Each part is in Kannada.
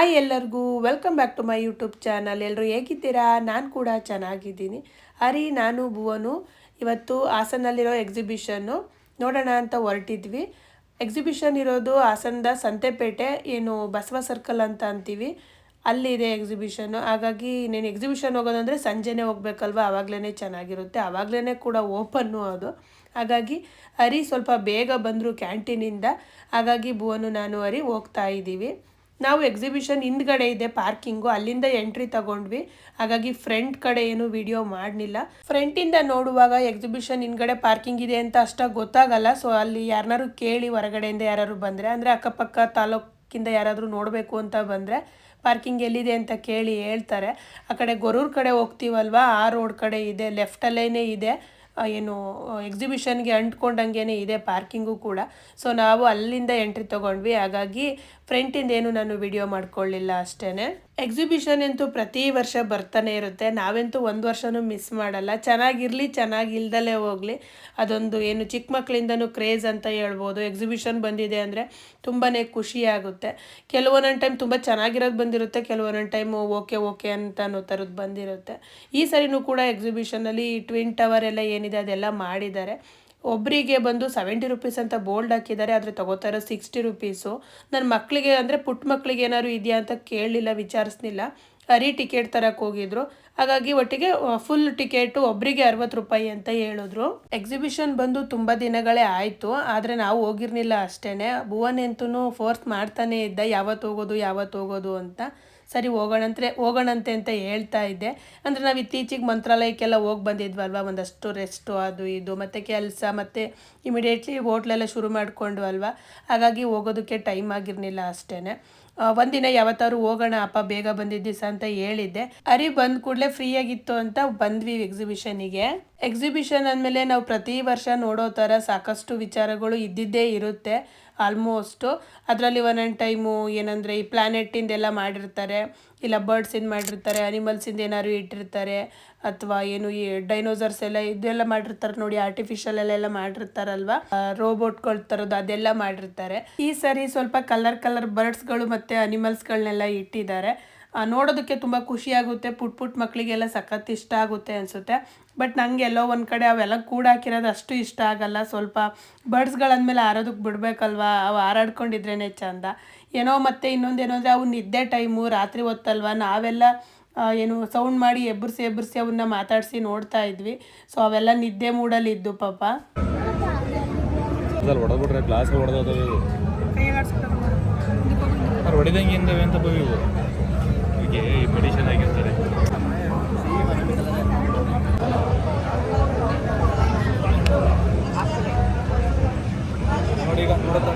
ಹಾಯ್ ಎಲ್ಲರಿಗೂ welcome back to my YouTube channel. ಎಲ್ಲರೂ ಹೇಗಿದ್ದೀರಾ? ನಾನು ಕೂಡ ಚೆನ್ನಾಗಿದ್ದೀನಿ. ನಾನು ಭುವನು ಇವತ್ತು ಹಾಸನಲ್ಲಿರೋ ಎಕ್ಸಿಬಿಷನ್ನು ನೋಡೋಣ ಅಂತ ಹೊರಟಿದ್ವಿ. ಎಕ್ಸಿಬಿಷನ್ ಇರೋದು ಹಾಸನದ ಸಂತೆಪೇಟೆ, ಏನು ಬಸವ ಸರ್ಕಲ್ ಅಂತ ಅಂತೀವಿ, ಅಲ್ಲಿದೆ ಎಕ್ಸಿಬಿಷನ್ನು. ಹಾಗಾಗಿ నేను ಎಕ್ಸಿಬಿಷನ್ ಹೋಗೋದಂದರೆ ಸಂಜೆನೇ ಹೋಗ್ಬೇಕಲ್ವ, ಆವಾಗಲೇ ಚೆನ್ನಾಗಿರುತ್ತೆ, ಆವಾಗಲೇ ಕೂಡ ಓಪನ್ನು ಅದು. ಹಾಗಾಗಿ ಸ್ವಲ್ಪ ಬೇಗ ಬಂದರು ಕ್ಯಾಂಟೀನಿಂದ. ಹಾಗಾಗಿ ಭುವನು ನಾನು ಹೋಗ್ತಾ ಇದ್ದೀವಿ. ನಾವು ಎಕ್ಸಿಬಿಷನ್ ಹಿಂದ್ಗಡೆ ಇದೆ ಪಾರ್ಕಿಂಗು, ಅಲ್ಲಿಂದ ಎಂಟ್ರಿ ತಗೊಂಡ್ವಿ. ಹಾಗಾಗಿ ಫ್ರಂಟ್ ಕಡೆ ಏನು ವಿಡಿಯೋ ಮಾಡಲಿಲ್ಲ. ಫ್ರಂಟಿಂದ ನೋಡುವಾಗ ಎಕ್ಸಿಬಿಷನ್ ಹಿಂದ್ಗಡೆ ಪಾರ್ಕಿಂಗ್ ಇದೆ ಅಂತ ಅಷ್ಟಾಗಿ ಗೊತ್ತಾಗಲ್ಲ. ಸೊ ಅಲ್ಲಿ ಯಾರನ್ನಾರು ಕೇಳಿ, ಹೊರಗಡೆಯಿಂದ ಯಾರು ಬಂದರೆ, ಅಂದರೆ ಅಕ್ಕಪಕ್ಕ ತಾಲೂಕಿಂದ ಯಾರಾದರೂ ನೋಡಬೇಕು ಅಂತ ಬಂದರೆ ಪಾರ್ಕಿಂಗ್ ಎಲ್ಲಿದೆ ಅಂತ ಕೇಳಿ ಹೇಳ್ತಾರೆ. ಆ ಕಡೆ ಗೊರೂರು ಕಡೆ ಹೋಗ್ತೀವಲ್ವ, ಆ ರೋಡ್ ಕಡೆ ಇದೆ, ಲೆಫ್ಟಲ್ಲೇ ಇದೆ, ಏನು ಎಕ್ಸಿಬಿಷನ್ಗೆ ಅಂಟ್ಕೊಂಡಂಗೆ ಇದೆ ಪಾರ್ಕಿಂಗು ಕೂಡ. ಸೊ ನಾವು ಅಲ್ಲಿಂದ ಎಂಟ್ರಿ ತೊಗೊಂಡ್ವಿ. ಹಾಗಾಗಿ ಫ್ರಂಟಿಂದ ಏನು ನಾನು ವಿಡಿಯೋ ಮಾಡ್ಕೊಳ್ಳಿಲ್ಲ ಅಷ್ಟೇ. ಎಕ್ಸಿಬಿಷನ್ ಅಂತೂ ಪ್ರತಿ ವರ್ಷ ಬರ್ತಾನೆ ಇರುತ್ತೆ, ನಾವಂತೂ ಒಂದು ವರ್ಷನೂ ಮಿಸ್ ಮಾಡಲ್ಲ. ಚೆನ್ನಾಗಿರಲಿ, ಚೆನ್ನಾಗಿಲ್ದಲೇ ಹೋಗಲಿ, ಅದೊಂದು ಏನು ಚಿಕ್ಕ ಮಕ್ಕಳಿಂದನೂ ಕ್ರೇಜ್ ಅಂತ ಹೇಳ್ಬೋದು. ಎಕ್ಸಿಬಿಷನ್ ಬಂದಿದೆ ಅಂದರೆ ತುಂಬಾ ಖುಷಿಯಾಗುತ್ತೆ. ಕೆಲವೊಂದೊಂದು ಟೈಮ್ ತುಂಬ ಚೆನ್ನಾಗಿರೋದು ಬಂದಿರುತ್ತೆ, ಕೆಲವೊಂದೊಂದು ಟೈಮು ಓಕೆ ಅಂತ ಅನ್ನೋ ಥರದ್ದು ಬಂದಿರುತ್ತೆ. ಈ ಸರಿನೂ ಕೂಡ ಎಕ್ಸಿಬಿಷನಲ್ಲಿ ಟ್ವಿನ್ ಟವರ್ ಎಲ್ಲ ಏನಿದೆ ಅದೆಲ್ಲ ಮಾಡಿದ್ದಾರೆ. ಒಬ್ಬರಿಗೆ ಬಂದು 70 ರೂಪೀಸ್ ಅಂತ ಬೋಲ್ಡ್ ಹಾಕಿದ್ದಾರೆ, ಆದರೆ ತಗೋತಾರೋ 60 ರೂಪೀಸು. ನನ್ನ ಮಕ್ಕಳಿಗೆ ಅಂದರೆ ಪುಟ್ಟ ಮಕ್ಕಳಿಗೆ ಏನಾದ್ರು ಇದೆಯಾ ಅಂತ ಕೇಳಲಿಲ್ಲ, ವಿಚಾರಿಸ್ಲಿಲ್ಲ. ಟಿಕೆಟ್ ತರಕ್ಕೆ ಹೋಗಿದ್ರು. ಹಾಗಾಗಿ ಒಟ್ಟಿಗೆ ಫುಲ್ ಟಿಕೆಟು ಒಬ್ಬರಿಗೆ 60 ರೂಪಾಯಿ ಅಂತ ಹೇಳಿದ್ರು. ಎಕ್ಸಿಬಿಷನ್ ಬಂದು ತುಂಬ ದಿನಗಳೇ ಆಯಿತು, ಆದರೆ ನಾವು ಹೋಗಿರ್ಲಿಲ್ಲ ಅಷ್ಟೇ. ಭುವನಂತೂ ಫೋರ್ಸ್ ಮಾಡ್ತಾನೆ ಇದ್ದ, ಯಾವತ್ತು ಹೋಗೋದು ಅಂತ. ಸರಿ ಹೋಗೋಣಂತೆ ಅಂತ ಹೇಳ್ತಾ ಇದ್ದೆ. ಅಂದರೆ ನಾವು ಇತ್ತೀಚೆಗೆ ಮಂತ್ರಾಲಯಕ್ಕೆಲ್ಲ ಹೋಗಿ ಬಂದಿದ್ವಲ್ವ, ಒಂದಷ್ಟು ರೆಸ್ಟು ಅದು ಇದು ಮತ್ತು ಕೆಲಸ, ಮತ್ತು ಇಮಿಡಿಯೇಟ್ಲಿ ಹೋಟ್ಲೆಲ್ಲ ಶುರು ಮಾಡಿಕೊಂಡು ಅಲ್ವ, ಹಾಗಾಗಿ ಹೋಗೋದಕ್ಕೆ ಟೈಮ್ ಆಗಿರಲಿಲ್ಲ ಅಷ್ಟೇ. ಒಂದಿನ ಯಾವತ್ತಾದ್ರು ಹೋಗೋಣ ಅಪ್ಪ, ಬೇಗ ಬಂದಿದ್ದ ದಿವಸ ಅಂತ ಹೇಳಿದ್ದೆ. ಬಂದ ಕೂಡಲೇ ಫ್ರೀ ಆಗಿತ್ತು ಅಂತ ಬಂದ್ವಿ ಎಕ್ಸಿಬಿಷನಿಗೆ. ಎಕ್ಸಿಬಿಷನ್ ಅಂದಮೇಲೆ ನಾವು ಪ್ರತಿ ವರ್ಷ ನೋಡೋ ಥರ ಸಾಕಷ್ಟು ವಿಚಾರಗಳು ಇದ್ದಿದ್ದೇ ಇರುತ್ತೆ ಆಲ್ಮೋಸ್ಟು. ಅದರಲ್ಲಿ ಒಂದೊಂದು ಟೈಮು ಏನಂದರೆ ಈ ಪ್ಲ್ಯಾನೆಟ್ಟಿಂದೆಲ್ಲ ಮಾಡಿರ್ತಾರೆ, ಇಲ್ಲ ಬರ್ಡ್ಸಿಂದ ಮಾಡಿರ್ತಾರೆ, ಅನಿಮಲ್ಸಿಂದ ಏನಾದ್ರು ಇಟ್ಟಿರ್ತಾರೆ, ಅಥವಾ ಏನು ಈ ಡೈನೋಸರ್ಸ್ ಎಲ್ಲ ಇದೆಲ್ಲ ಮಾಡಿರ್ತಾರೆ ನೋಡಿ, ಆರ್ಟಿಫಿಷಿಯಲ್ ಎಲ್ಲ ಮಾಡಿರ್ತಾರಲ್ವ, ರೋಬೋಟ್ಗಳು ಥರದ್ದು ಅದೆಲ್ಲ ಮಾಡಿರ್ತಾರೆ. ಈ ಸರಿ ಸ್ವಲ್ಪ ಕಲರ್ ಬರ್ಡ್ಸ್ಗಳು ಮತ್ತು ಅನಿಮಲ್ಸ್ಗಳನ್ನೆಲ್ಲ ಇಟ್ಟಿದ್ದಾರೆ. ನೋಡೋದಕ್ಕೆ ತುಂಬ ಖುಷಿಯಾಗುತ್ತೆ, ಪುಟ್ಟ ಮಕ್ಕಳಿಗೆಲ್ಲ ಸಖತ್ ಇಷ್ಟ ಆಗುತ್ತೆ ಅನಿಸುತ್ತೆ. ಬಟ್ ನನಗೆ ಎಲ್ಲೋ ಒಂದು ಕಡೆ ಅವೆಲ್ಲ ಕೂಡ ಹಾಕಿರೋದು ಅಷ್ಟು ಇಷ್ಟ ಆಗಲ್ಲ. ಸ್ವಲ್ಪ ಬರ್ಡ್ಸ್ಗಳಂದಮೇಲೆ ಹಾರೋದಕ್ಕೆ ಬಿಡಬೇಕಲ್ವ, ಅವು ಹಾರಾಡ್ಕೊಂಡಿದ್ರೇ ಚೆಂದ ಏನೋ. ಮತ್ತು ಇನ್ನೊಂದೇನು ಅಂದರೆ ಅವು ನಿದ್ದೆ ಟೈಮು, ರಾತ್ರಿ ಹೊತ್ತಲ್ವ, ನಾವೆಲ್ಲ ಏನು ಸೌಂಡ್ ಮಾಡಿ ಎಬ್ಬರಿಸಿ ಅವನ್ನ ಮಾತಾಡಿಸಿ ನೋಡ್ತಾ ಇದ್ವಿ. ಸೊ ಅವೆಲ್ಲ ನಿದ್ದೆ ಮೂಡಲ್ಲಿ ಇದ್ದು ಪಾಪ. ಮೆಡಿಷನ್ ಆಗಿರ್ತಾರೆ. ನೋಡಿ ಈಗ ನೋಡುತ್ತಾ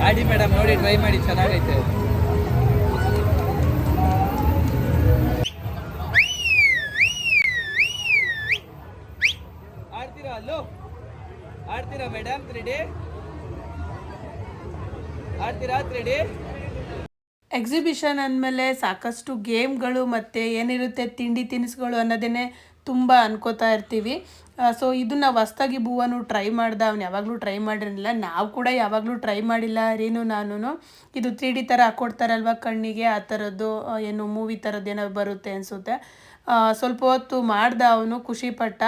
ಆಡಿ ಮೇಡಮ್, ನೋಡಿ ಟ್ರೈ ಮಾಡಿ, ಚೆನ್ನಾಗೈತೆ. ಎಕ್ಸಿಬಿಷನ್ ಅಂದಮೇಲೆ ಸಾಕಷ್ಟು ಗೇಮ್ಗಳು ಮತ್ತು ಏನಿರುತ್ತೆ ತಿಂಡಿ ತಿನಿಸುಗಳು ಅನ್ನೋದೇ ತುಂಬ ಅನ್ಕೋತಾ ಇರ್ತೀವಿ. ಸೊ ಇದನ್ನು ಹೊಸ್ದಾಗಿ ಭುವನು ಟ್ರೈ ಮಾಡ್ದೆ. ಅವ್ನು ಯಾವಾಗಲೂ ಟ್ರೈ ಮಾಡಿರಲಿಲ್ಲ, ನಾವು ಕೂಡ ಯಾವಾಗಲೂ ಟ್ರೈ ಮಾಡಿಲ್ಲ ರೀನು ನಾನು. ಇದು 3D ಥರ ಹಾಕ್ಕೊಡ್ತಾರಲ್ವ ಕಣ್ಣಿಗೆ, ಆ ಥರದ್ದು ಏನು ಮೂವಿ ಥರದ್ದು ಏನೋ ಬರುತ್ತೆ ಅನಿಸುತ್ತೆ. ಸ್ವಲ್ಪ ಹೊತ್ತು ಮಾಡ್ದೆ, ಅವನು ಖುಷಿಪಟ್ಟ.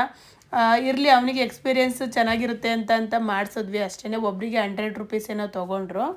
ಇರಲಿ ಅವನಿಗೆ ಎಕ್ಸ್ಪೀರಿಯೆನ್ಸ್ ಚೆನ್ನಾಗಿರುತ್ತೆ ಅಂತ ಮಾಡಿಸಿದ್ವಿ ಅಷ್ಟೇ. ಒಬ್ಬರಿಗೆ 100 ರೂಪೀಸ್ ಏನೋ ತೊಗೊಂಡ್ರು.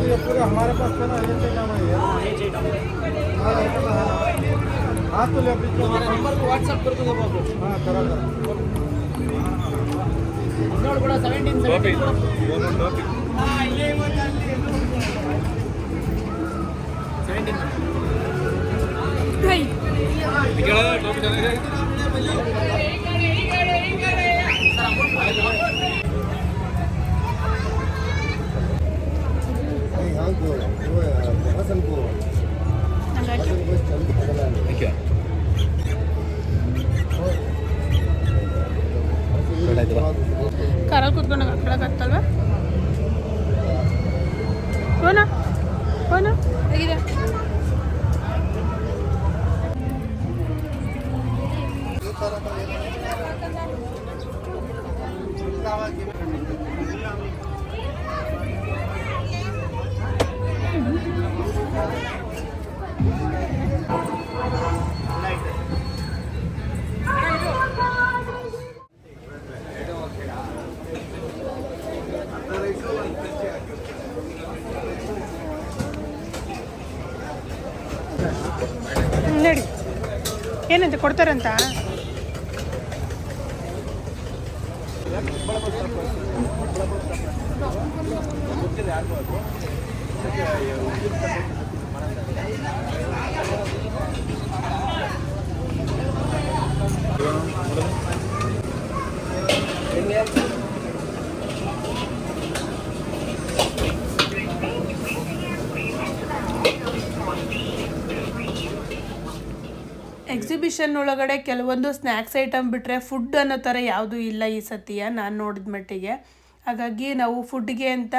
पूरे हमारे पास है ना, ये काम है हाँ तो ले नंबर को व्हाट्सएप कर दूंगा बाबू। हाँ करा नोट बड़ा 17 टॉपिक बोलो टॉपिक 17 नहीं निकला टॉपिक जाने क्या ಕಾರಲ್ಲಿ ಕೂತ್ಕೊಂಡು ಹಾಕ್ಕೊಳಕತ್ತಲ್ವ ಹೋನ ಹೋನ ಹೇಗಿದೆ ನಡಿ ಏನಂತ ಕೊಡ್ತಾರಂತ? ಎಕ್ಸಿಬಿಷನ್ ಒಳಗಡೆ ಕೆಲವೊಂದು ಸ್ನ್ಯಾಕ್ಸ್ ಐಟಮ್ ಬಿಟ್ಟರೆ ಫುಡ್ ಅನ್ನೋ ಥರ ಯಾವುದೂ ಇಲ್ಲ ಈ ಸತಿಯ ನಾನು ನೋಡಿದ ಮಟ್ಟಿಗೆ. ಹಾಗಾಗಿ ನಾವು ಫುಡ್ಗೆ ಅಂತ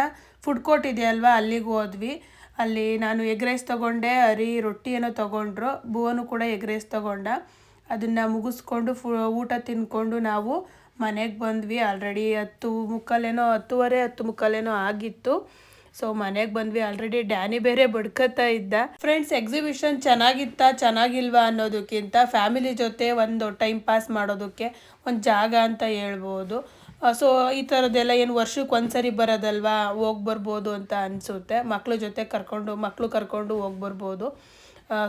ಫುಡ್ ಕೋರ್ಟ್ ಇದೆಯಲ್ವಾ, ಅಲ್ಲಿಗೆ ಹೋದ್ವಿ. ಅಲ್ಲಿ ನಾನು ಎಗ್ ರೈಸ್ ತೊಗೊಂಡೆ, ಹರಿ ರೊಟ್ಟಿ ಏನೋ ತೊಗೊಂಡ್ರು, ಭುವನು ಕೂಡ ಎಗ್ ರೈಸ್ ತೊಗೊಂಡ. ಅದನ್ನು ಮುಗಿಸ್ಕೊಂಡು ಊಟ ತಿಂದ್ಕೊಂಡು ನಾವು ಮನೆಗೆ ಬಂದ್ವಿ. ಆಲ್ರೆಡಿ 10:30 ಆಗಿತ್ತು. ಸೊ ಮನೆಗೆ ಬಂದ್ವಿ. ಆಲ್ರೆಡಿ ಡ್ಯಾನಿ ಬೇರೆ ಬಡ್ಕತ್ತಾ ಇದ್ದ. ಫ್ರೆಂಡ್ಸ್, ಎಕ್ಸಿಬಿಷನ್ ಚೆನ್ನಾಗಿಲ್ವಾ ಅನ್ನೋದಕ್ಕಿಂತ ಫ್ಯಾಮಿಲಿ ಜೊತೆ ಒಂದು ಟೈಮ್ ಪಾಸ್ ಮಾಡೋದಕ್ಕೆ ಒಂದು ಜಾಗ ಅಂತ ಹೇಳ್ಬೋದು. ಸೊ ಈ ಥರದ್ದೆಲ್ಲ ಏನು ವರ್ಷಕ್ಕೆ ಒಂದ್ಸರಿ ಬರೋದಲ್ವಾ, ಹೋಗಿ ಬರ್ಬೋದು ಅಂತ ಅನಿಸುತ್ತೆ. ಮಕ್ಕಳು ಕರ್ಕೊಂಡು ಹೋಗಿ ಬರ್ಬೋದು.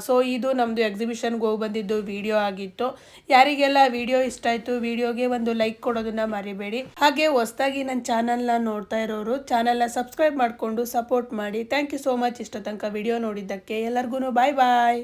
ಸೊ ಇದು ನಮ್ಮದು ಎಕ್ಸಿಬಿಷನ್ಗೆ ಹೋಗಿ ಬಂದಿದ್ದು ವಿಡಿಯೋ ಆಗಿತ್ತು. ಯಾರಿಗೆಲ್ಲ ವಿಡಿಯೋ ಇಷ್ಟ ಆಯಿತು, ವಿಡಿಯೋಗೆ ಒಂದು ಲೈಕ್ ಕೊಡೋದನ್ನು ಮರಿಬೇಡಿ. ಹಾಗೆ ಹೊಸದಾಗಿ ನನ್ನ ಚಾನಲ್ನ ನೋಡ್ತಾ ಇರೋರು ಚಾನಲ್ನ ಸಬ್ಸ್ಕ್ರೈಬ್ ಮಾಡಿಕೊಂಡು ಸಪೋರ್ಟ್ ಮಾಡಿ. ಥ್ಯಾಂಕ್ ಯು ಸೋ ಮಚ್ ಇಷ್ಟ ತನಕ ವಿಡಿಯೋ ನೋಡಿದ್ದಕ್ಕೆ. ಎಲ್ಲರಿಗೂ ಬಾಯ್ ಬಾಯ್.